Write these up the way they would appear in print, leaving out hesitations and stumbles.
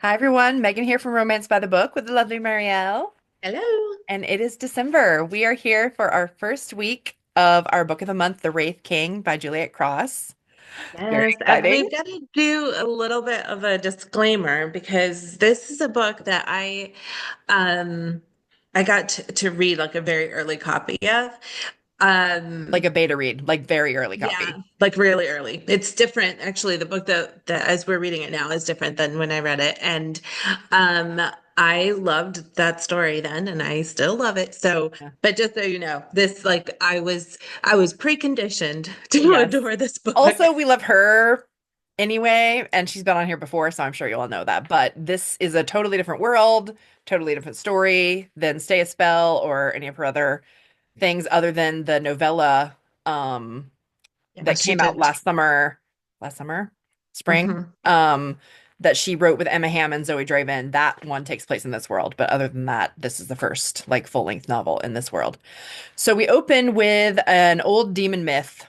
Hi everyone, Megan here from Romance by the Book with the lovely Marielle. Hello. And it is December. We are here for our first week of our book of the month, The Wraith King by Juliette Cross. Very Yes, exciting. we've got to do a little bit of a disclaimer because this is a book that um I got to read like a very early copy of. Like Um a beta read, like very early yeah, copy. like really early. It's different actually. The book that as we're reading it now is different than when I read it. And um I loved that story then and I still love it. So, Yeah. but just so you know, this like I was preconditioned to Yes. adore this book. Also, we love her anyway, and she's been on here before, so I'm sure you all know that. But this is a totally different world, totally different story than Stay a Spell or any of her other things other than the novella Yeah, that she came out did. last summer, spring, Hmm. that she wrote with Emma Hammond, Zoe Draven. That one takes place in this world, but other than that, this is the first like full-length novel in this world. So we open with an old demon myth,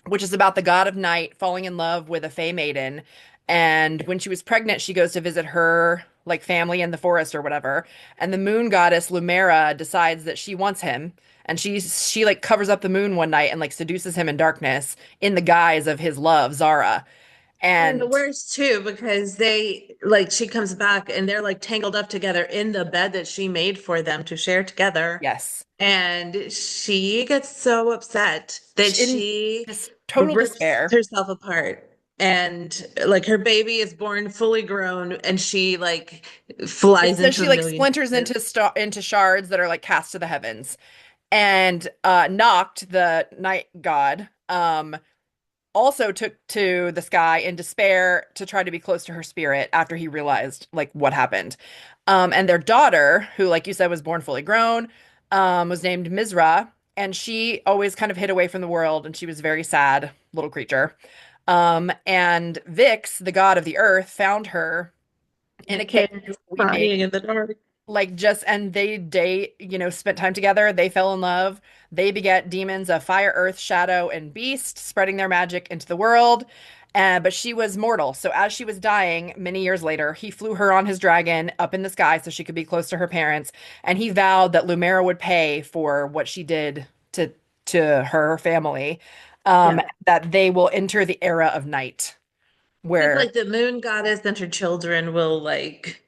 which is about the god of night falling in love with a fey maiden. And when she was pregnant, she goes to visit her like family in the forest or whatever. And the moon goddess Lumera decides that she wants him. And she like covers up the moon one night and like seduces him in darkness in the guise of his love, Zara. And the And worst too, because they like she comes back and they're like tangled up together in the bed that she made for them to share together. yes, And she gets so upset that in she this total rips despair. herself apart. And like her baby is born fully grown and she like It flies says into she a like million splinters pieces. into shards that are like cast to the heavens. And Noct, the night god, also took to the sky in despair to try to be close to her spirit after he realized like what happened. And their daughter, who, like you said, was born fully grown, was named Mizra, and she always kind of hid away from the world, and she was a very sad little creature. And Vix, the god of the earth, found her in And a a cave kid weeping, crying in the dark. like just and spent time together. They fell in love. They beget demons of fire, earth, shadow, and beast, spreading their magic into the world. But she was mortal, so as she was dying many years later, he flew her on his dragon up in the sky so she could be close to her parents, and he vowed that Lumera would pay for what she did to her family, Yeah. that they will enter the era of night, It's where like the moon goddess and her children we'll like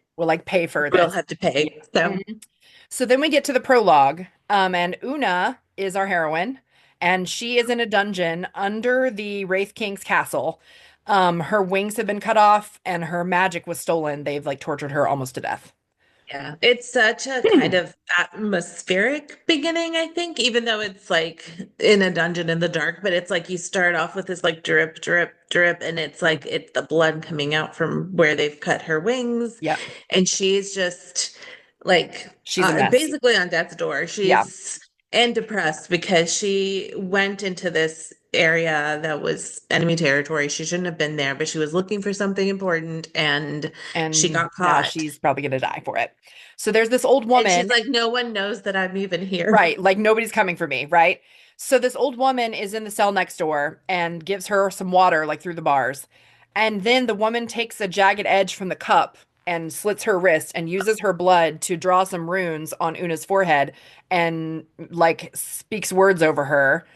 pay for will this. have to pay. So Mhm. So then we get to the prologue, and Una is our heroine, and she is in a dungeon under the Wraith King's castle. Her wings have been cut off, and her magic was stolen. They've like tortured her almost to death. yeah, it's such a kind of atmospheric beginning, I think, even though it's like in a dungeon in the dark, but it's like you start off with this like drip, drip, drip, and it's like it's the blood coming out from where they've cut her wings. Yep, And she's just like she's a mess. basically on death's door. Yeah, She's and depressed because she went into this area that was enemy territory. She shouldn't have been there, but she was looking for something important and she and got now caught. she's probably gonna die for it. So there's this old And she's woman. like, no one knows that I'm even here. Right, like nobody's coming for me, right? So this old woman is in the cell next door and gives her some water like through the bars. And then the woman takes a jagged edge from the cup and slits her wrist and uses her blood to draw some runes on Una's forehead and like speaks words over her,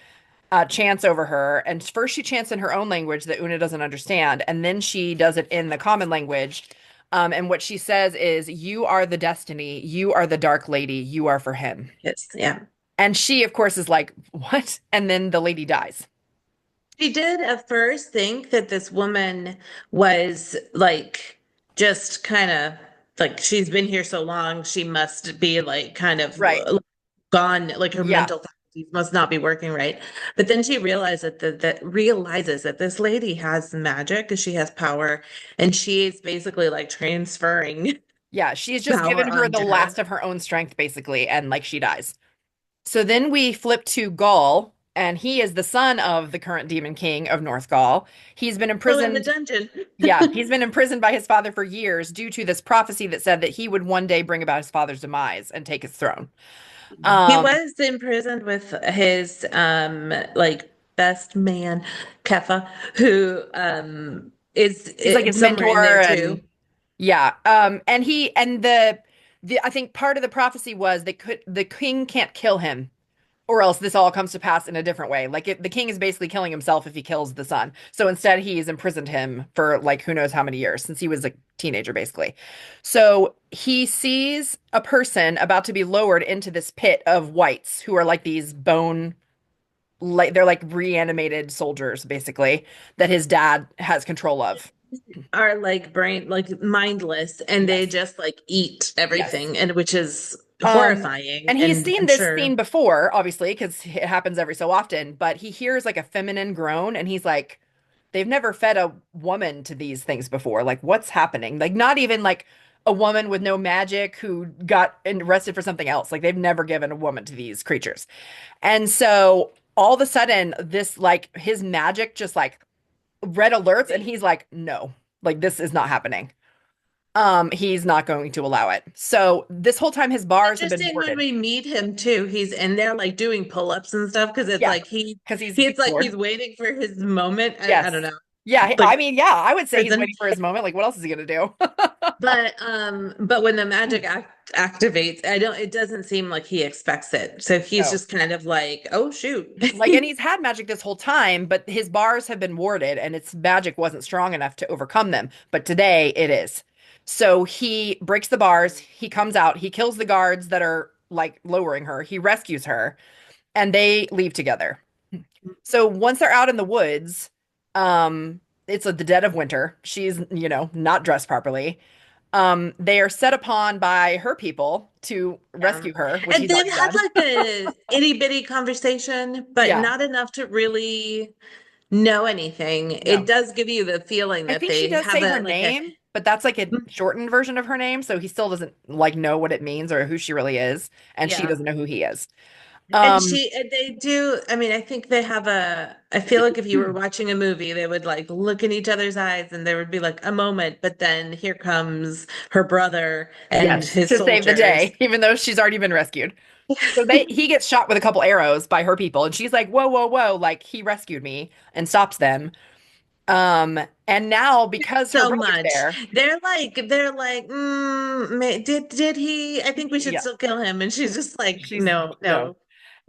chants over her. And first she chants in her own language that Una doesn't understand, and then she does it in the common language. And what she says is, "You are the destiny. You are the dark lady. You are for him." Yes, yeah. And she, of course, is like, "What?" And then the lady dies. She did at first think that this woman was like just kind of like she's been here so long, she must be like kind of Right. gone, like her Yeah. mental faculties must not be working right. But then she realizes that realizes that this lady has magic, she has power, and she's basically like transferring Yeah. She's just power given her the onto her. last of her own strength, basically, and like she dies. So then we flip to Goll, and he is the son of the current Demon King of Northgall. He's been So in the imprisoned. dungeon. Yeah, he's been imprisoned by his father for years due to this prophecy that said that he would one day bring about his father's demise and take his throne. He Um, was imprisoned with his like best man, Keffa, who he's like his somewhere in mentor, there and too. Yeah. And the I think part of the prophecy was the king can't kill him, or else this all comes to pass in a different way. The king is basically killing himself if he kills the son. So instead, he's imprisoned him for like who knows how many years since he was a teenager, basically. So he sees a person about to be lowered into this pit of whites who are like these bone, like they're like reanimated soldiers, basically, that his dad has control of. Are like brain like mindless and they Yes. just like eat Yes. everything and which is Um, horrifying and he's and seen I'm this sure scene before, obviously, because it happens every so often, but he hears like a feminine groan and he's like, they've never fed a woman to these things before. Like, what's happening? Like, not even like a woman with no magic who got arrested for something else. Like, they've never given a woman to these creatures. And so all of a sudden, this like his magic just like red alerts, and he's like, no, like, this is not happening. He's not going to allow it. So this whole time his bars have been interesting when warded. we meet him too. He's in there like doing pull-ups and stuff because it's Yeah, like because he's it's like bored. he's waiting for his moment. I Yes. don't know. Yeah, Like I mean, yeah, I would say he's prison. waiting for his moment. Like, what else is he gonna do? But when the magic activates, I don't it doesn't seem like he expects it. So he's No. just kind of like, "Oh shoot." Like, and he's had magic this whole time, but his bars have been warded and its magic wasn't strong enough to overcome them. But today it is. So he breaks the bars, he comes out, he kills the guards that are like lowering her, he rescues her, and they leave together. So once they're out in the woods, it's at the dead of winter. She's, not dressed properly. They are set upon by her people to Yeah. rescue her, which And he's they've already had done. like a itty bitty conversation, but Yeah, not enough to really know anything. It no. does give you the feeling I that think she they does have say her a like a name, but that's like a shortened version of her name, so he still doesn't like know what it means or who she really is, and she yeah. doesn't know who he is. And Um, they do, I mean, I think they have I feel like if you were watching a movie, they would like look in each other's eyes and there would be like a moment, but then here comes her brother and yes, his to save the soldiers. day, even though she's already been rescued. So he gets shot with a couple arrows by her people, and she's like, "Whoa, whoa, whoa!" Like he rescued me and stops them. And now because her So brother's much. there, They're like, did he? I think we should yeah, still kill him. And she's just like, she's no, no. no.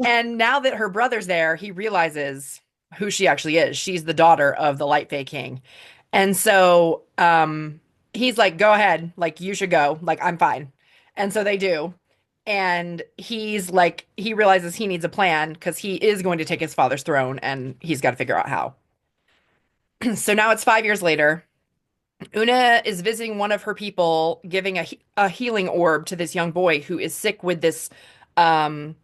And now that her brother's there, he realizes who she actually is. She's the daughter of the Light Fae King. And so he's like, go ahead, like you should go. Like, I'm fine. And so they do. And he's like, he realizes he needs a plan because he is going to take his father's throne and he's got to figure out how. So now it's 5 years later. Una is visiting one of her people, giving a healing orb to this young boy who is sick with this um,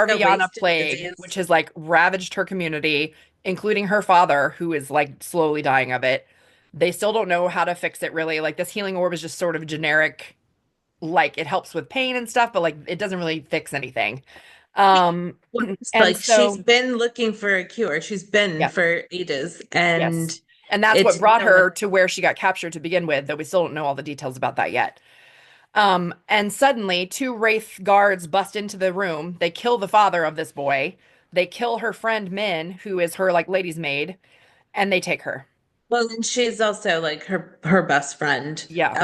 A Parviana wasted plague, which disease. has like ravaged her community, including her father, who is like slowly dying of it. They still don't know how to fix it really. Like this healing orb is just sort of generic, like it helps with pain and stuff, but like it doesn't really fix anything. Um, Well, and like she's so, been looking for a cure. She's been yeah. for ages, and Yes. And that's what it's brought no one. her to where she got captured to begin with, though we still don't know all the details about that yet. And suddenly, two Wraith guards bust into the room. They kill the father of this boy. They kill her friend Min, who is her like lady's maid, and they take her. Well, and she's also like her best friend. Yeah,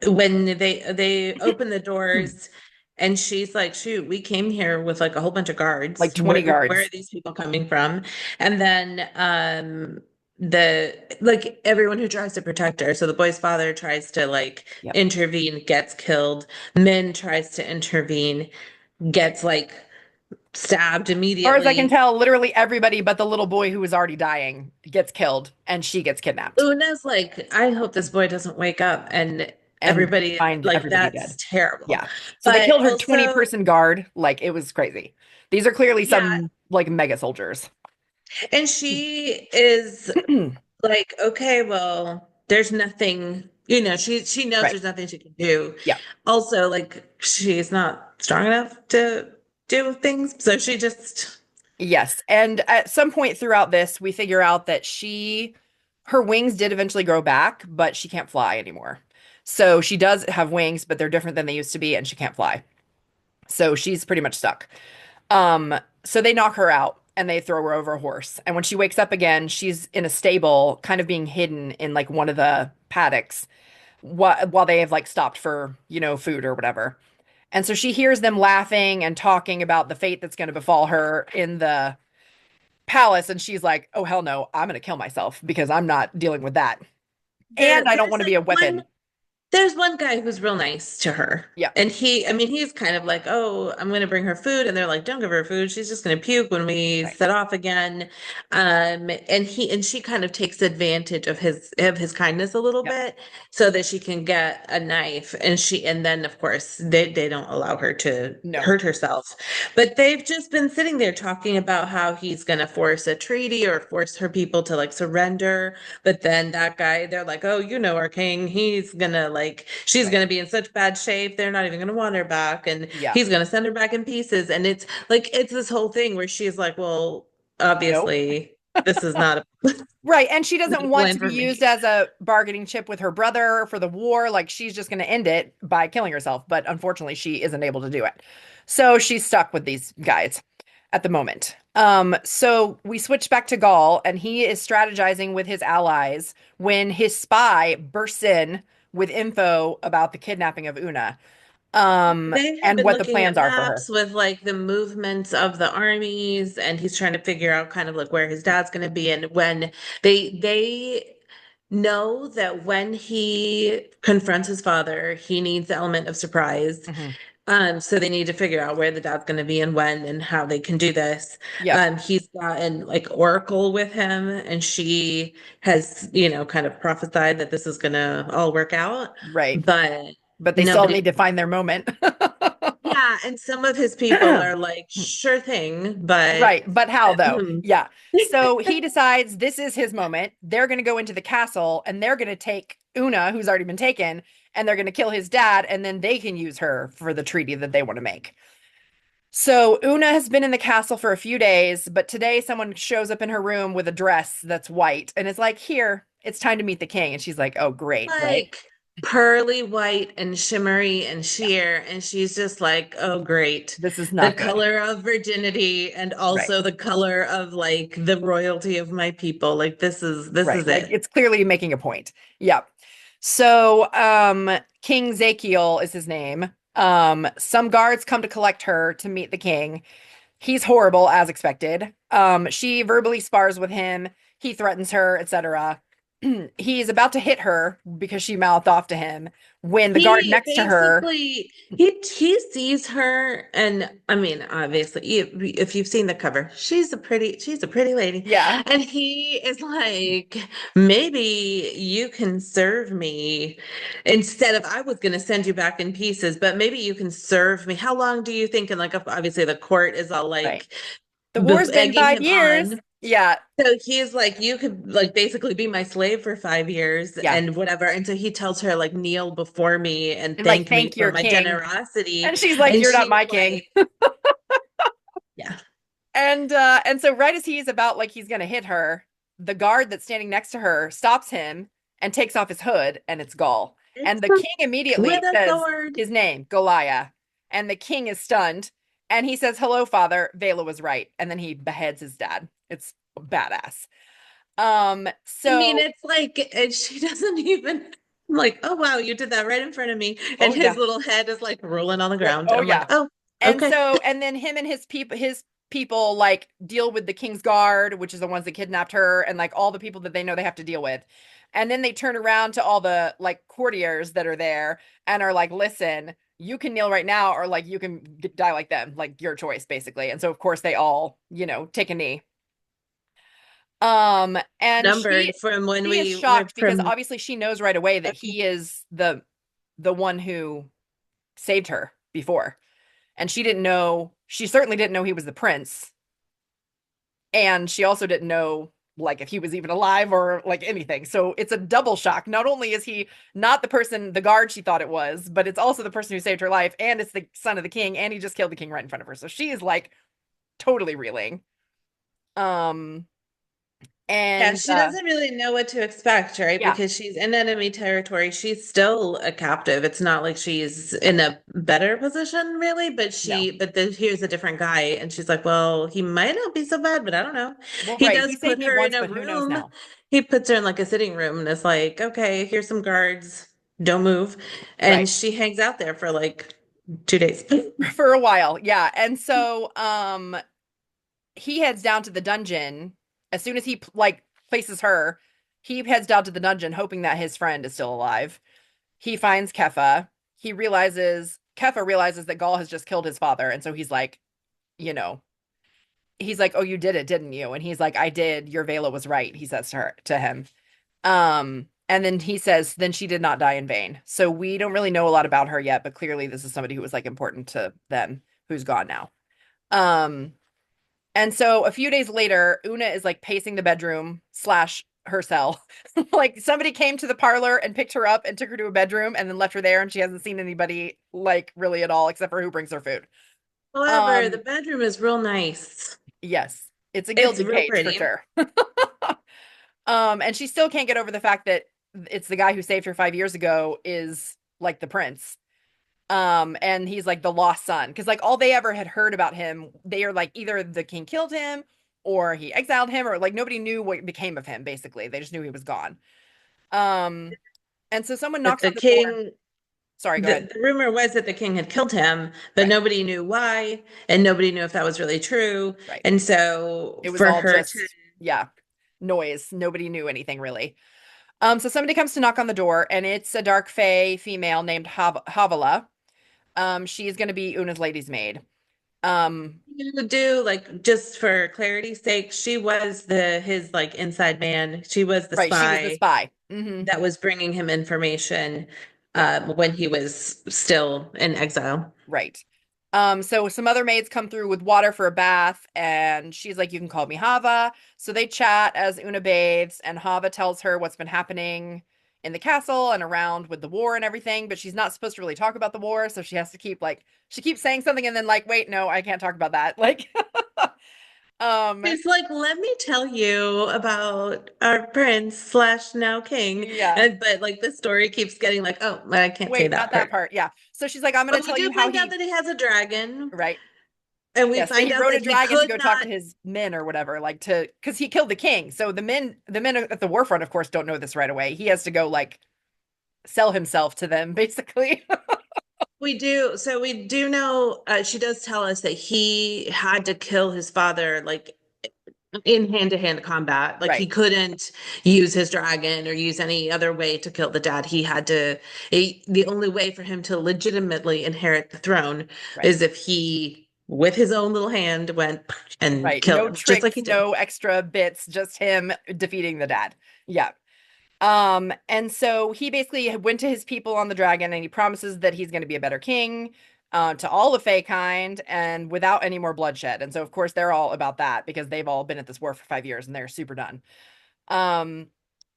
When they open the doors, and she's like, "Shoot, we came here with like a whole bunch of like guards. 20 Where are guards. these people coming from?" And then the like everyone who tries to protect her. So the boy's father tries to like Yep. intervene, gets killed. Min tries to intervene, gets like stabbed Far as I can immediately. tell, literally everybody but the little boy who is already dying gets killed, and she gets kidnapped Una's like, I hope this boy doesn't wake up and and everybody find like everybody that's dead. terrible. Yeah. So they But killed her 20 also, person guard. Like it was crazy. These are clearly yeah, some like mega soldiers. and she is like, okay, well, there's nothing, she knows Right. there's nothing she can do. Yeah. Also, like she's not strong enough to do things, so she just Yes. And at some point throughout this, we figure out that her wings did eventually grow back, but she can't fly anymore. So she does have wings, but they're different than they used to be, and she can't fly. So she's pretty much stuck. So they knock her out and they throw her over a horse. And when she wakes up again, she's in a stable, kind of being hidden in like one of the paddocks, while they have like stopped for, food or whatever. And so she hears them laughing and talking about the fate that's going to befall her in the palace. And she's like, oh, hell no, I'm going to kill myself because I'm not dealing with that. And I don't There's want to be like a one weapon. There's one guy who's real nice to her. Yeah, And I mean, he's kind of like, oh, I'm going to bring her food. And they're like, don't give her food. She's just going to puke when we right. set off again. And she kind of takes advantage of his kindness a little Yep. bit so that she can get a knife. And then of course they don't allow her to No. hurt herself. But they've just been sitting there talking about how he's going to force a treaty or force her people to like surrender. But then that guy, they're like, oh, our king, he's gonna like, she's Right. gonna be in such bad shape, they're not even gonna want her back, and Yeah. he's gonna send her back in pieces. And it's like, it's this whole thing where she's like, well, Nope. obviously, this is not a Right. And she doesn't want plan to be for used me. as a bargaining chip with her brother for the war. Like she's just going to end it by killing herself. But unfortunately, she isn't able to do it. So she's stuck with these guys at the moment. So we switch back to Gaul, and he is strategizing with his allies when his spy bursts in with info about the kidnapping of Una, They have and been what the looking plans at are for her. maps with like the movements of the armies, and he's trying to figure out kind of like where his dad's going to be. And when they know that when he confronts his father, he needs the element of surprise. Hmm. So they need to figure out where the dad's going to be and when and how they can do this. Yep. He's got an like oracle with him, and she has, kind of prophesied that this is going to all work out, Right. but But they still nobody. need to find their moment. Yeah, and some of his people are like, sure thing, but Right. But how though? hmm. Yeah. So he decides this is his moment. They're going to go into the castle and they're going to take Una, who's already been taken, and they're going to kill his dad. And then they can use her for the treaty that they want to make. So Una has been in the castle for a few days, but today someone shows up in her room with a dress that's white and is like, here, it's time to meet the king. And she's like, oh, great. Right. Like pearly white and shimmery and Yeah. sheer, and she's just like, oh great. This is The not good. color of virginity and Right. also the color of like the royalty of my people. Like this is Right. Like it. it's clearly making a point. Yeah. So, King Zakiel is his name. Some guards come to collect her to meet the king. He's horrible as expected. She verbally spars with him. He threatens her, etc. He's about to hit her because she mouthed off to him when the guard He next to her, basically he sees her, and I mean, obviously, if you've seen the cover, she's a pretty lady, yeah, and he is like, maybe you can serve me instead of I was going to send you back in pieces, but maybe you can serve me. How long do you think? And like, obviously, the court is all right. like The war's been egging 5 him years. on. Yeah, So he's like, you could like basically be my slave for 5 years yeah. and whatever. And so he tells her like kneel before me and And like, thank me thank for your my king. generosity. And she's like, And you're not she's my king. like, yeah. And so right as he's about like he's gonna hit her, the guard that's standing next to her stops him and takes off his hood, and it's Gaul. And It's the king immediately with a says sword. his name, Goliath. And the king is stunned. And he says, hello, father. Vela was right. And then he beheads his dad. It's badass. I mean, So it's like, and she doesn't even, I'm like, oh, wow, you did that right in front of me. oh And his yeah. little head is like rolling on the ground. Oh And I'm like, yeah. oh, And okay. so, and then him and his people like deal with the king's guard, which is the ones that kidnapped her, and like all the people that they know they have to deal with. And then they turn around to all the like courtiers that are there and are like, listen, you can kneel right now, or like you can die like them, like your choice, basically. And so, of course, they all, take a knee. And she Numbered from when she is we were shocked because from, obviously she knows right away that he is the one who saved her before. And she certainly didn't know he was the prince. And she also didn't know like if he was even alive or like anything. So it's a double shock. Not only is he not the guard she thought it was, but it's also the person who saved her life, and it's the son of the king, and he just killed the king right in front of her. So she is like totally reeling. Um yeah, and she doesn't really know what to expect, right? yeah, Because she's in enemy territory. She's still a captive. It's not like she's in a better position, really, no. here's a different guy. And she's like, well, he might not be so bad, but I don't know. Well, He right. does He saved put me her in once, a but who knows room. now? He puts her in like a sitting room and it's like, okay, here's some guards. don't move. And Right. she hangs out there for like 2 days. For a while. Yeah. And so he heads down to the dungeon as soon as he like places her. He heads down to the dungeon hoping that his friend is still alive. He finds Keffa. Keffa realizes that Goll has just killed his father, and so he's like, you know, he's like, "Oh, you did it, didn't you?" And he's like, "I did. Your Vela was right," he says to him. And then he says, "Then she did not die in vain." So we don't really know a lot about her yet, but clearly this is somebody who was like important to them, who's gone now. Um, and so a few days later, Una is like pacing the bedroom slash her cell. Like somebody came to the parlor and picked her up and took her to a bedroom and then left her there, and she hasn't seen anybody like really at all except for who brings her food. However, the Um, bedroom is real nice. yes, it's a It's gilded real cage for pretty. sure. And she still can't get over the fact that it's the guy who saved her 5 years ago is like the prince. And he's like the lost son. Because like all they ever had heard about him, they are like either the king killed him or he exiled him, or like nobody knew what became of him, basically. They just knew he was gone. Um, and so someone That knocks on the the door. king, Sorry, go ahead. the rumor was that the king had killed him, but Right, nobody knew why, and nobody knew if that was really true. right. And so It was for all her to, just, yeah, noise. Nobody knew anything really. So somebody comes to knock on the door, and it's a dark fae female named Havala. She's going to be Una's lady's maid. Um, do like just for clarity's sake, she was the his like inside man. She was the right, she was the spy spy. that was bringing him information Yeah, when he was still in exile. right. So some other maids come through with water for a bath, and she's like, "You can call me Hava." So they chat as Una bathes, and Hava tells her what's been happening in the castle and around with the war and everything, but she's not supposed to really talk about the war, so she has to keep like she keeps saying something and then like, "Wait, no, I can't talk about that." Like, um, It's like, let me tell you about our prince slash now king. yeah. And but like the story keeps getting like, oh, I can't say Wait, not that that part. part. Yeah. So she's like, "I'm going But to we tell do you how find out he." that he has a dragon, Right. and we Yeah, so find he out rode a that he dragon to could go talk not. to his men or whatever, like to because he killed the king. So the men at the war front, of course, don't know this right away. He has to go like sell himself to them, basically. We do. So we do know she does tell us that he had to kill his father like in hand-to-hand combat. Like he Right, couldn't use his dragon or use any other way to kill the dad. He had to the only way for him to legitimately inherit the throne right, is if he with his own little hand went and right. killed No him, just like tricks, he did. no extra bits, just him defeating the dad. Yeah. And so he basically went to his people on the dragon and he promises that he's going to be a better king, to all the Fae kind and without any more bloodshed. And so, of course, they're all about that because they've all been at this war for 5 years and they're super done. Um,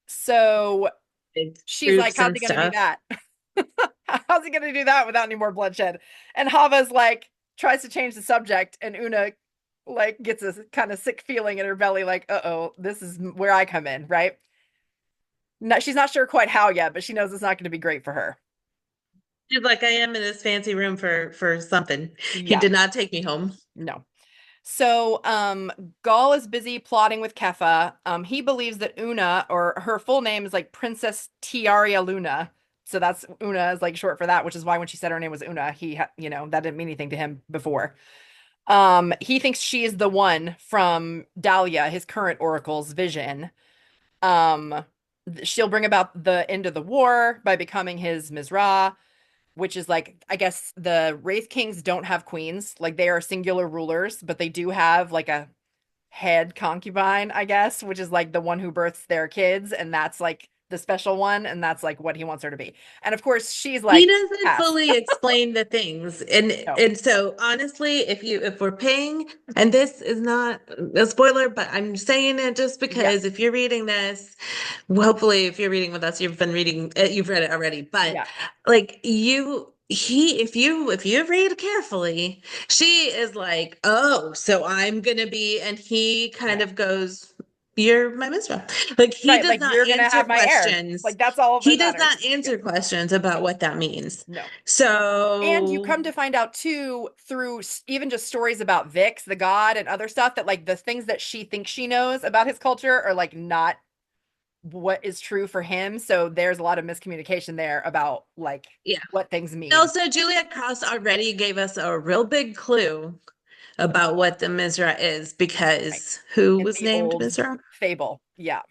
so Big she's like, troops how's and he going to do stuff. that? How's he going to do that without any more bloodshed? And Hava's like, tries to change the subject, and Una like gets a kind of sick feeling in her belly, like, uh-oh, this is where I come in, right? No, she's not sure quite how yet, but she knows it's not going to be great for her. He's like, I am in this fancy room for something. He Yeah, did not take me home. no. So, Gaul is busy plotting with Keffa. He believes that Una, or her full name is like Princess Tiaria Luna. So that's Una is like short for that, which is why when she said her name was Una, that didn't mean anything to him before. He thinks she is the one from Dahlia, his current oracle's vision. Um, she'll bring about the end of the war by becoming his Mizra, which is like, I guess the Wraith Kings don't have queens. Like they are singular rulers, but they do have like a head concubine, I guess, which is like the one who births their kids, and that's like the special one, and that's like what he wants her to be. And of course, she's He like, doesn't pass. fully explain the things. And No. and so honestly, if we're paying, and this is not a spoiler, but I'm saying it just Yeah. because if you're reading this, well, hopefully if you're reading with us, you've been reading you've read it already. But Yeah. like if you read carefully, she is like, oh, so I'm gonna be, and he kind Yeah. of goes, you're my mistress. Like he Right. does Like not you're gonna answer have my heir. questions. Like that's all He that does matters. not Yeah. answer questions about No. what that means. No. And you So come to find out too through even just stories about Vix, the god, and other stuff that like the things that she thinks she knows about his culture are like not what is true for him. So there's a lot of miscommunication there about like Yeah. what things mean. Also, Juliet Cross already gave us a real big clue about what the Mizra is Right. because who In was the named old Mizra? fable. Yeah.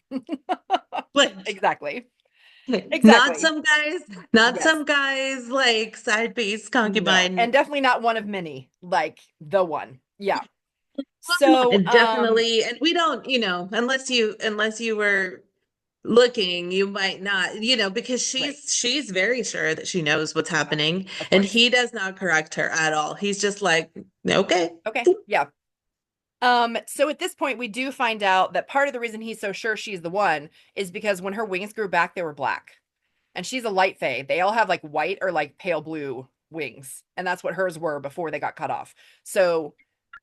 Like, Exactly. not Exactly. some guys, not Yes. some guys like side piece No. concubine. And definitely not one of many, like the one. Yeah. So, And definitely, and we don't, unless you were looking, you might not, because right. she's very sure that she knows what's happening, Of and course. he does not correct her at all. He's just like, okay. Okay. Yeah. So at this point, we do find out that part of the reason he's so sure she's the one is because when her wings grew back, they were black. And she's a light fae. They all have like white or like pale blue wings. And that's what hers were before they got cut off. So,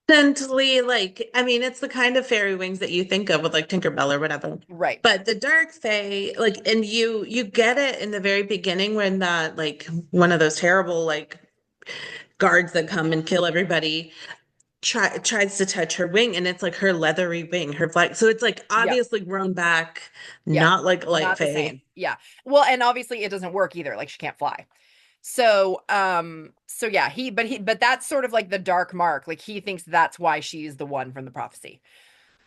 Essentially, like, I mean, it's the kind of fairy wings that you think of with like Tinkerbell or whatever. right. But the dark fae, like, and you get it in the very beginning when that like one of those terrible like guards that come and kill everybody tries to touch her wing, and it's like her leathery wing, her black. So it's like Yeah. obviously grown back, Yeah. not like a light Not the fae. same. Yeah. Well, and obviously it doesn't work either. Like she can't fly. So yeah, but that's sort of like the dark mark. Like he thinks that's why she's the one from the prophecy.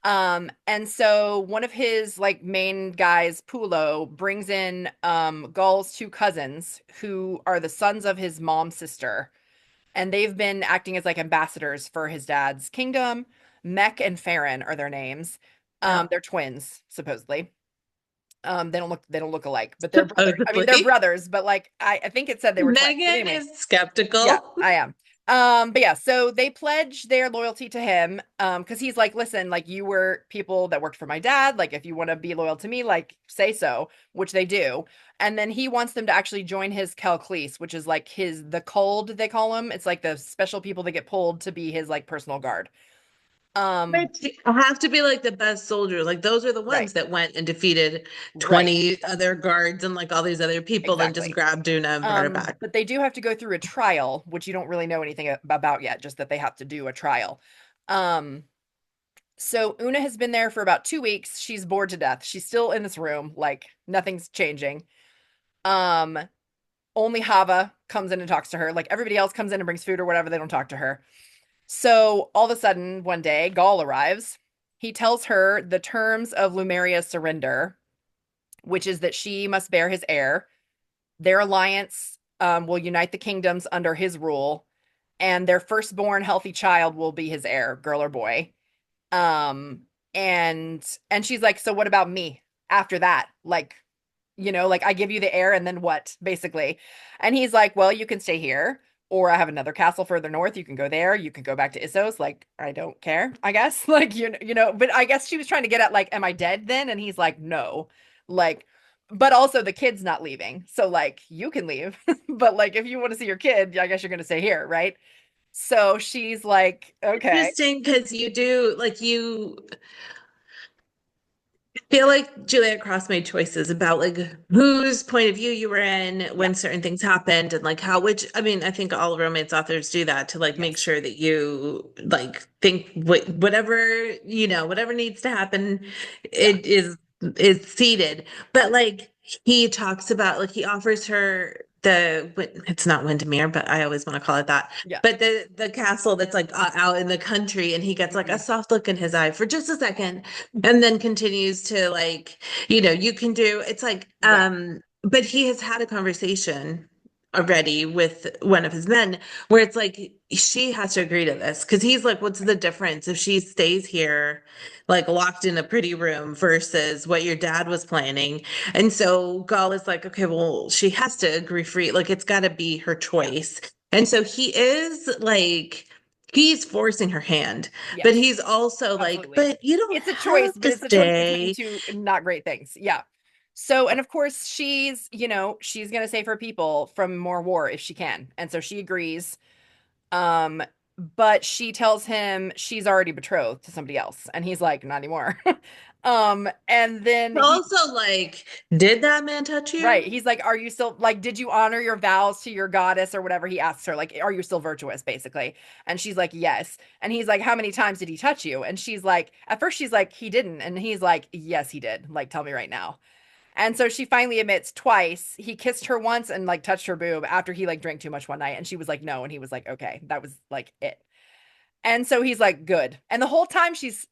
And so one of his like main guys, Pulo, brings in Gull's two cousins who are the sons of his mom's sister, and they've been acting as like ambassadors for his dad's kingdom. Mech and Farron are their names. Yeah. They're twins, supposedly. They don't look alike, but they're brothers. I mean, they're Supposedly. brothers, but like I think it said they were twins. But Megan anyway, is yeah, skeptical. I am. But yeah, so they pledge their loyalty to him, because he's like, listen, like you were people that worked for my dad. Like, if you want to be loyal to me, like say so, which they do. And then he wants them to actually join his Calcleese, which is like the cold they call him. It's like the special people that get pulled to be his like personal guard. Um, But have to be like the best soldiers. Like those are the right, ones that went and defeated right, 20 other guards and like all these other people and just exactly. grabbed Una and brought her back. But they do have to go through a trial, which you don't really know anything about yet, just that they have to do a trial. Um, So Una has been there for about 2 weeks. She's bored to death. She's still in this room, like nothing's changing. Um, Only Hava comes in and talks to her. Like everybody else comes in and brings food or whatever, they don't talk to her. So all of a sudden, one day, Goll arrives. He tells her the terms of Lumeria's surrender, which is that she must bear his heir. Their alliance will unite the kingdoms under his rule, and their firstborn healthy child will be his heir, girl or boy. Um, and she's like, so what about me after that? Like, like I give you the air and then what, basically. And he's like, well, you can stay here, or I have another castle further north. You can go there. You can go back to Issos. Like, I don't care, I guess. Like, but I guess she was trying to get at like, am I dead then? And he's like, no. Like, but also the kid's not leaving. So like you can leave. But like if you want to see your kid, I guess you're gonna stay here, right? So she's like, okay. Interesting because you do like you feel like Juliet Cross made choices about like whose point of view you were in Yeah. when certain things happened and like how, which I mean, I think all romance authors do that to like make Yes. sure that you like think whatever needs to happen, Yeah. it is seated. But like he talks about like he offers her it's not Windermere, but I always want to call it that. Yeah. But the castle that's like out in the country, and he gets like a Mhm. soft look in his eye for just a second and then continues to like you can do it's like Right. but he has had a conversation already with one of his men where it's like she has to agree to this because he's like what's the difference if she stays here like locked in a pretty room versus what your dad was planning. And so Gall is like okay, well she has to agree free, like it's got to be her Yeah. choice. And so he is like he's forcing her hand, but Yes. he's also like, Absolutely. but you don't It's a choice, have but to it's a choice between stay. two not great things. Yeah. So, and of course, she's going to save her people from more war if she can. And so she agrees. Um, but she tells him she's already betrothed to somebody else, and he's like, not anymore. And then he Also, like, did that man touch right, you? he's like, are you still like, did you honor your vows to your goddess or whatever? He asks her, like, are you still virtuous, basically? And she's like, yes. And he's like, how many times did he touch you? And she's like, at first she's like, he didn't, and he's like, yes, he did. Like, tell me right now. And so she finally admits twice. He kissed her once and like touched her boob after he like drank too much one night. And she was like, no. And he was like, okay, that was like it. And so he's like, good. And the whole time he's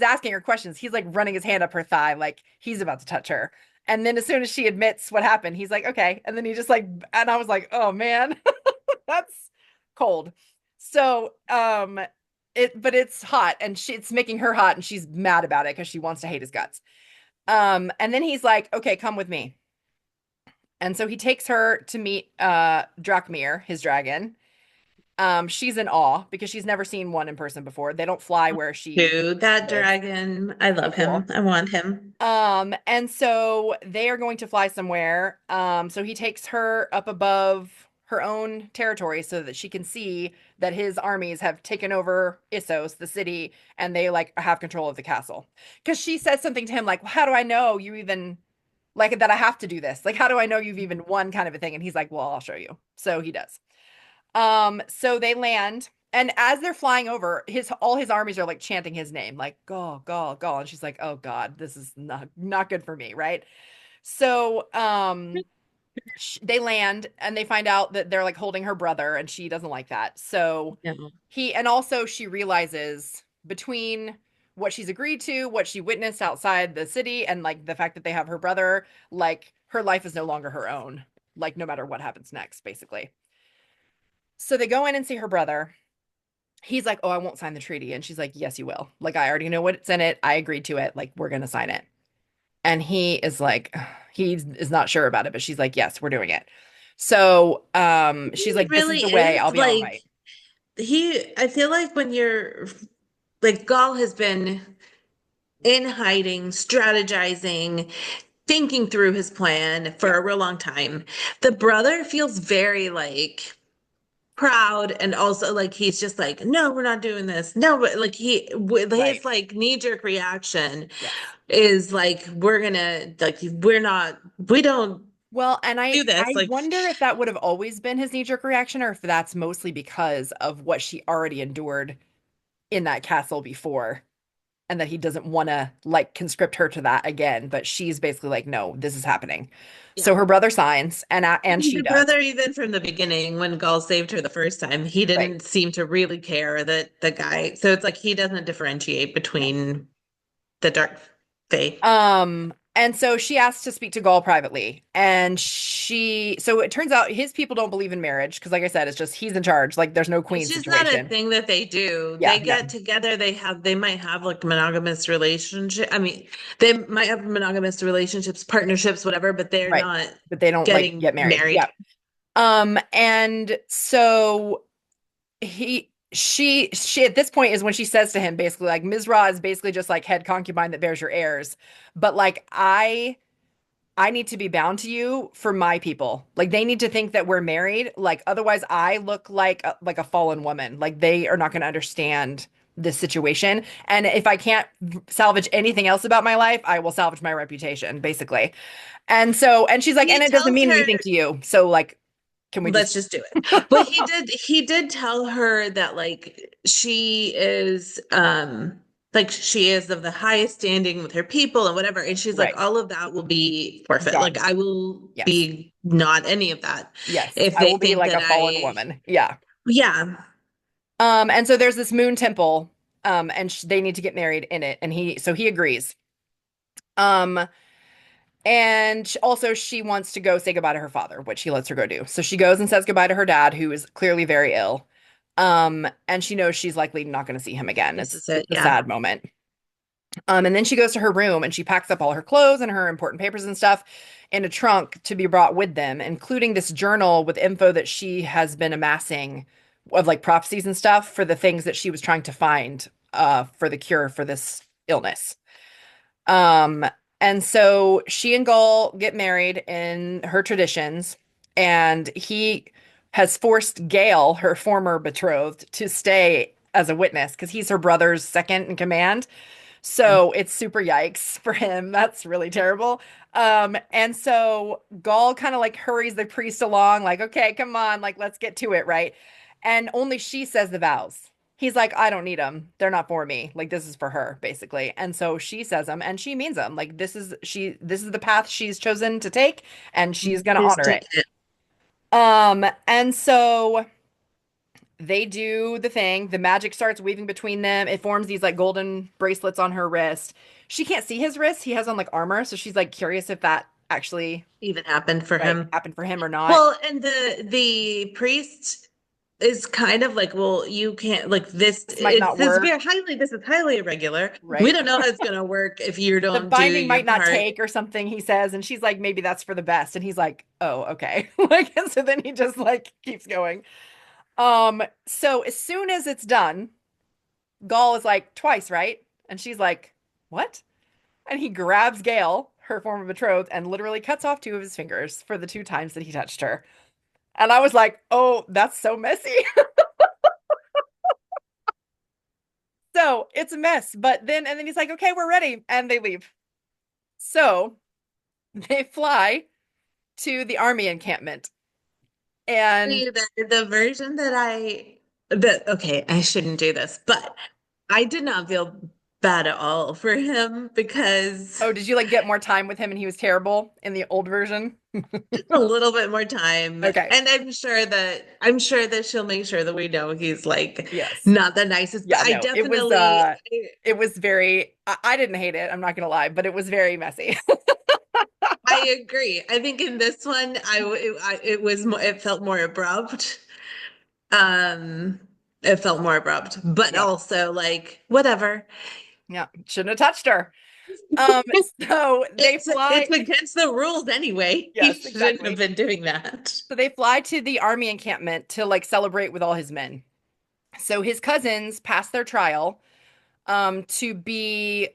asking her questions, he's like running his hand up her thigh, like he's about to touch her. And then as soon as she admits what happened, he's like, okay. And then he just like, and I was like, oh man, that's cold. So, but it's hot and it's making her hot and she's mad about it because she wants to hate his guts. And then he's like, okay, come with me. And so he takes her to meet Drakmir, his dragon. She's in awe because she's never seen one in person before. They don't fly where she Dude, that lives. dragon. I So love him. cool. I want him. And so they are going to fly somewhere. So he takes her up above her own territory so that she can see that his armies have taken over Issos, the city, and they like have control of the castle. Because she says something to him like, well, how do I know you even like that I have to do this? Like, how do I know you've even won kind of a thing? And he's like, well, I'll show you. So he does. So they land, and as they're flying over, his all his armies are like chanting his name, like Gaul, Gaul, Gaul. And she's like, oh God, this is not good for me, right? So they land and they find out that they're like holding her brother, and she doesn't like that. So No. and also she realizes between what she's agreed to, what she witnessed outside the city, and like the fact that they have her brother, like her life is no longer her own, like no matter what happens next, basically. So they go in and see her brother. He's like, "Oh, I won't sign the treaty." And she's like, "Yes, you will. Like, I already know what's in it. I agreed to it. Like, we're going to sign it." And he is like, he is not sure about it, but she's like, "Yes, we're doing it." So, she's He like, "This is really the way. is I'll be all like right." I feel like when you're like Gaul has been in hiding, strategizing, thinking through his plan for Yep. a real long time. The brother feels very like proud and also like he's just like, no, we're not doing this. No, but like his Right. like knee-jerk reaction Yes. is like, we don't Well, and do I this. Like, wonder if that would have always been his knee-jerk reaction or if that's mostly because of what she already endured in that castle before, and that he doesn't want to like conscript her to that again, but she's basically like, no, this is happening. yeah. So her brother signs, I and mean, she the does. brother, even from the beginning, when Gaul saved her the first time, he Right. didn't seem to really care that the guy. So it's like he doesn't differentiate No. between the dark fae. And so she asked to speak to Gaul privately. And so it turns out his people don't believe in marriage because, like I said, it's just he's in charge. Like there's no It's queen just not a situation. thing that they do. Yeah, They no. get together, they might have like monogamous relationship. I mean, they might have monogamous relationships, partnerships, whatever, but they're Right. not But they don't like getting get married. married. Yeah. And so she at this point is when she says to him basically like Mizra is basically just like head concubine that bears your heirs. But like I need to be bound to you for my people. Like they need to think that we're married. Like otherwise I look like a fallen woman. Like they are not going to understand this situation. And if I can't salvage anything else about my life, I will salvage my reputation, basically. And she's like, and He it doesn't tells mean her, anything to you. So like, can we just let's just do it. But he did tell her that like she is of the highest standing with her people and whatever. And she's like, right. all of that will be forfeit. Like Gone. I will Yes. be not any of that Yes. if I they will be think like that a fallen I woman. Yeah. yeah. And so there's this moon temple, and they need to get married in it, and he agrees. Um, and also she wants to go say goodbye to her father, which he lets her go do. So she goes and says goodbye to her dad, who is clearly very ill. And she knows she's likely not going to see him again. This is It's it. a Yeah. sad moment. And then she goes to her room and she packs up all her clothes and her important papers and stuff in a trunk to be brought with them, including this journal with info that she has been amassing of like prophecies and stuff for the things that she was trying to find for the cure for this illness. Um, and so she and Gull get married in her traditions, and he has forced Gale, her former betrothed, to stay as a witness because he's her brother's second in command. So it's super yikes for him. That's really terrible. And so Gaul kind of like hurries the priest along, like, okay, come on, like, let's get to it, right? And only she says the vows. He's like, I don't need them. They're not for me. Like, this is for her, basically. And so she says them and she means them. Like, this is the path she's chosen to take, and she's gonna Please honor take it. it. And so they do the thing. The magic starts weaving between them. It forms these like golden bracelets on her wrist. She can't see his wrist. He has on like armor, so she's like curious if that actually Even happened for right him. happened for him or not. Well, and the priest is kind of like, well, you can't like this. This might not work, This is highly irregular. We right? don't know how it's gonna work if you The don't do binding your might not part. take or something, he says, and she's like, maybe that's for the best. And he's like, oh, okay. Like, and so then he just like keeps going. So as soon as it's done, Gaul is like, twice, right? And she's like, what? And he grabs Gale, her former betrothed, and literally cuts off two of his fingers for the two times that he touched her. And I was like, oh, that's so messy. So it's a mess. But then, and then he's like, okay, we're ready. And they leave. So they fly to the army encampment. And The version that okay, I shouldn't do this, but I did not feel bad at all for him because oh, did you like get more time with him and he was terrible in the old version? a little bit more time. Okay. And I'm sure that she'll make sure that we know he's like Yes. not the nicest, but Yeah, I no, definitely it was very, I didn't hate it. I'm not gonna lie, but it was very messy. I agree. I think in this one it was more, it felt more abrupt. Um it felt more abrupt, but Yep. also like whatever. Yeah. Shouldn't have touched her. Um, so they It's fly. against the rules anyway. He Yes, shouldn't have exactly. been doing that. So they fly to the army encampment to like celebrate with all his men. So his cousins pass their trial to be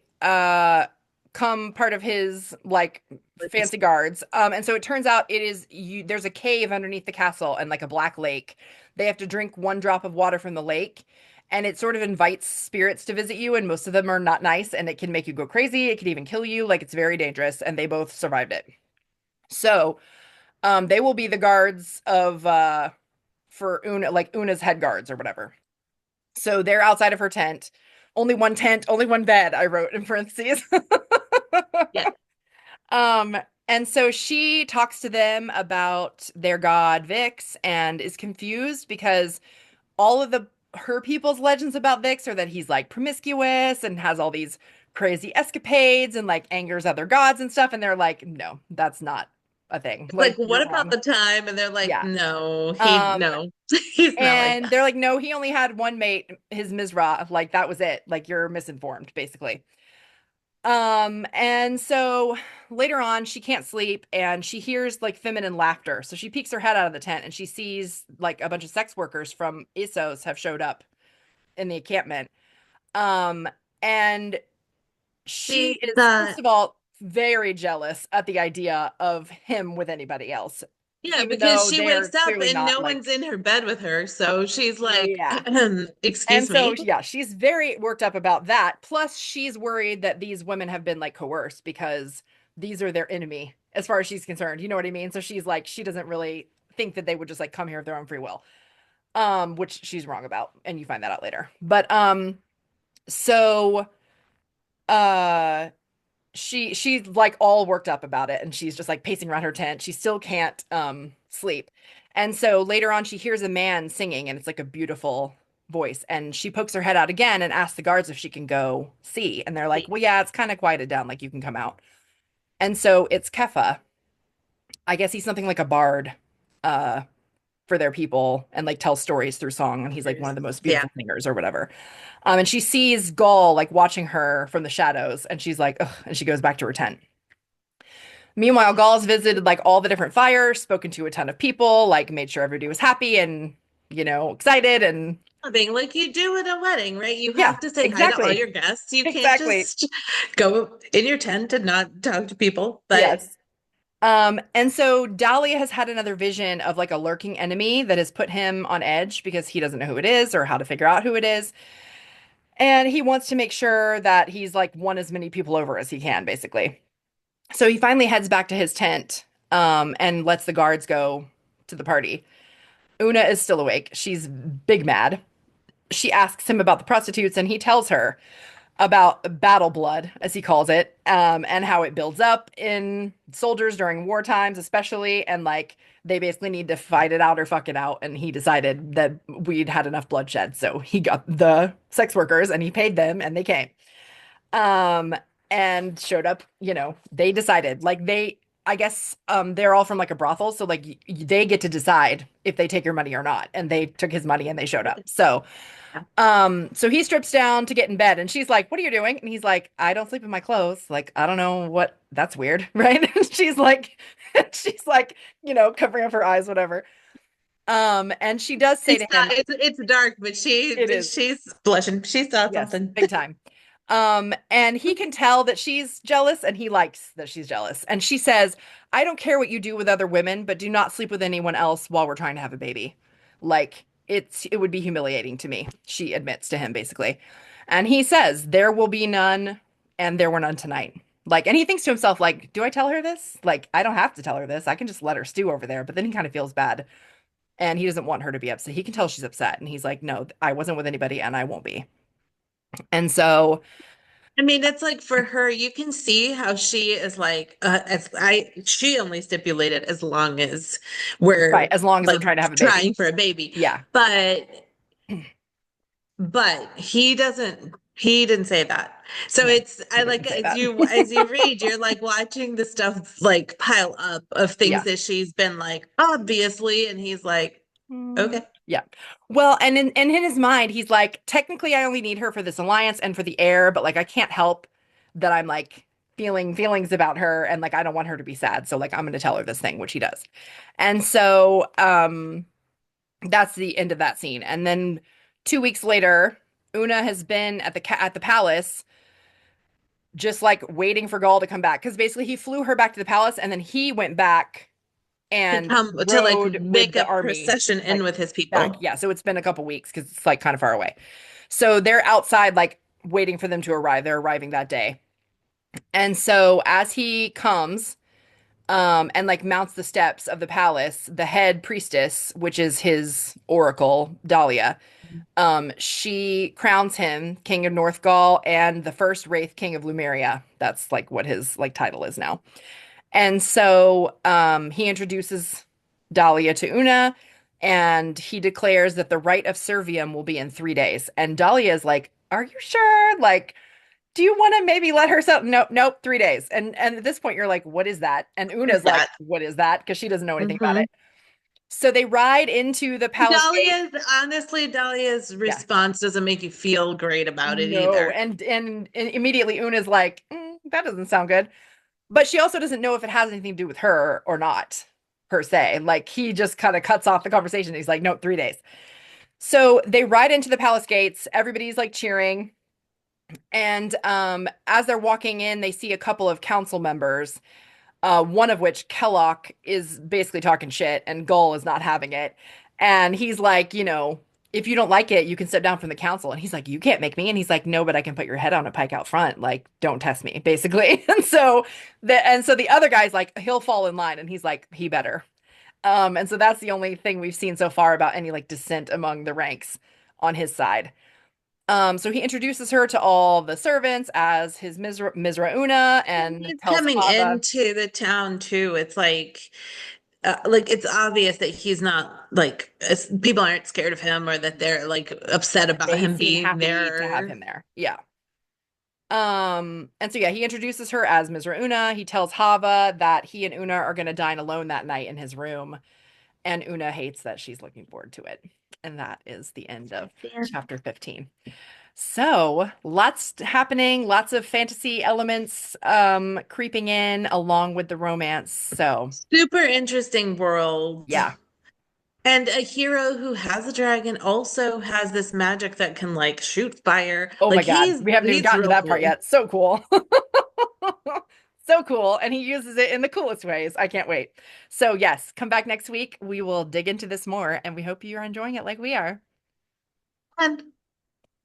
come part of his like fancy guards. And so it turns out it is you there's a cave underneath the castle and like a black lake. They have to drink one drop of water from the lake. And it sort of invites spirits to visit you, and most of them are not nice, and it can make you go crazy. It can even kill you. Like it's very dangerous, and they both survived it. So, they will be the guards of for Una, like Una's head guards or whatever. So they're outside of her tent. Only one tent, only one bed, I wrote in parentheses. Yeah. Um, and so she talks to them about their god Vix and is confused because all of the her people's legends about Vix are that he's like promiscuous and has all these crazy escapades and like angers other gods and stuff. And they're like, no, that's not a thing. Like, Like, you're what about wrong. the time? And they're like, Yeah. no, Um, no, he's not like and that. they're like, no, he only had one mate, his Mizra. Like, that was it. Like, you're misinformed, basically. And so later on, she can't sleep and she hears like feminine laughter. So she peeks her head out of the tent and she sees like a bunch of sex workers from Issos have showed up in the encampment. Um, and she See, is, first the of all, very jealous at the idea of him with anybody else, Yeah, even because though she they're wakes up clearly and not no like, one's in her bed with her. So she's like, yeah. And excuse so, me. yeah, she's very worked up about that. Plus, she's worried that these women have been like coerced because these are their enemy as far as she's concerned. You know what I mean? So she's like, she doesn't really think that they would just like come here of their own free will. Which she's wrong about, and you find that out later. But so uh she's like all worked up about it and she's just like pacing around her tent. She still can't sleep. And so later on she hears a man singing and it's like a beautiful voice and she pokes her head out again and asks the guards if she can go see. And they're like, "Well, yeah, it's kind of quieted down, like you can come out." And so it's Keffa. I guess he's something like a bard uh for their people and like tells stories through song and he's like one of the most Yeah. beautiful singers or whatever. And she sees Gull like watching her from the shadows and she's like, ugh, and she goes back to her tent. Meanwhile, Gall's visited like all the different fires, spoken to a ton of people, like made sure everybody was happy and, excited. And Being like you do at a wedding, right? You yeah, have to say hi to all exactly. your guests. You can't Exactly. just go in your tent and not talk to people. But Yes. And so Dahlia has had another vision of like a lurking enemy that has put him on edge because he doesn't know who it is or how to figure out who it is. And he wants to make sure that he's like won as many people over as he can, basically. So he finally heads back to his tent, and lets the guards go to the party. Una is still awake. She's big mad. She asks him about the prostitutes, and he tells her about battle blood, as he calls it, and how it builds up in soldiers during war times, especially, and like they basically need to fight it out or fuck it out. And he decided that we'd had enough bloodshed, so he got the sex workers and he paid them, and they came, um, and showed up. They decided, like I guess, they're all from like a brothel, so like they get to decide if they take your money or not, and they took his money and they showed up. So he strips down to get in bed and she's like, "What are you doing?" And he's like, "I don't sleep in my clothes. Like, I don't know what that's weird." Right? And she's like, covering up her eyes, whatever. And she does say It's to not, him, it's dark, but it is, she's blushing. She saw yes, something. big time. And he can tell that she's jealous and he likes that she's jealous. And she says, "I don't care what you do with other women, but do not sleep with anyone else while we're trying to have a baby. Like it would be humiliating to me," she admits to him basically. And he says, "There will be none, and there were none tonight." Like, and he thinks to himself, like, do I tell her this? Like, I don't have to tell her this. I can just let her stew over there. But then he kind of feels bad and he doesn't want her to be upset. He can tell she's upset. And he's like, "No, I wasn't with anybody and I won't be." And so, I mean, it's like for her, you can see how she is like, as she only stipulated as long as right, we're as long as we're like trying to have a baby. trying for a baby. Yeah. But he didn't say that. So No, it's, he I like, didn't say that. as you read, you're like watching the stuff like pile up of things Yeah. that she's been like, obviously, and he's like, okay. Yeah. Well, and in his mind, he's like, technically, I only need her for this alliance and for the heir, but like, I can't help that I'm like feeling feelings about her, and like, I don't want her to be sad. So like, I'm going to tell her this thing, which he does. And so, that's the end of that scene. And then 2 weeks later, Una has been at the palace, just like waiting for Gaul to come back, because basically he flew her back to the palace, and then he went back To and come to like rode with make the a army procession in like with his back. people. Yeah, so it's been a couple weeks because it's like kind of far away. So they're outside, like waiting for them to arrive. They're arriving that day. And so as he comes, and like mounts the steps of the palace, the head priestess, which is his oracle, Dahlia, she crowns him King of Northgall and the first Wraith King of Lumeria. That's like what his like title is now. And so he introduces Dahlia to Una, and he declares that the rite of servium will be in 3 days. And Dahlia is like, "Are you sure? Like, do you want to maybe let her so?" "Nope, nope, 3 days." And at this point, you're like, "What is that?" And Is Una's like, that? "What is that?" Because she doesn't know anything about Hmm. it. So they ride into the palace gates. Dahlia's Yeah. response doesn't make you feel great about it No. either. And immediately Una's like, "That doesn't sound good." But she also doesn't know if it has anything to do with her or not, per se. Like he just kind of cuts off the conversation. He's like, "Nope, 3 days." So they ride into the palace gates. Everybody's like cheering. And as they're walking in, they see a couple of council members, one of which, Kellock, is basically talking shit, and Goll is not having it. And he's like, "If you don't like it, you can step down from the council." And he's like, "You can't make me." And he's like, "No, but I can put your head on a pike out front. Like, don't test me," basically. And so the other guy's like, he'll fall in line, and he's like, he better. And so that's the only thing we've seen so far about any like dissent among the ranks on his side. So he introduces her to all the servants as his Misra Una, and He's tells coming Hava. into the town too. It's like it's obvious that he's not like people aren't scared of him or that they're like upset about They him seem being happy to have there. him there. Yeah. And so yeah, he introduces her as Misra Una. He tells Hava that he and Una are going to dine alone that night in his room, and Una hates that she's looking forward to it. And that is the end of chapter 15. So, lots happening, lots of fantasy elements creeping in along with the romance. So, Super interesting world. yeah. And a hero who has a dragon also has this magic that can like shoot fire. Oh my Like God, we haven't even he's gotten to real that part cool. yet. So cool. So cool. And he uses it in the coolest ways. I can't wait. So, yes, come back next week. We will dig into this more, and we hope you're enjoying it like we are. And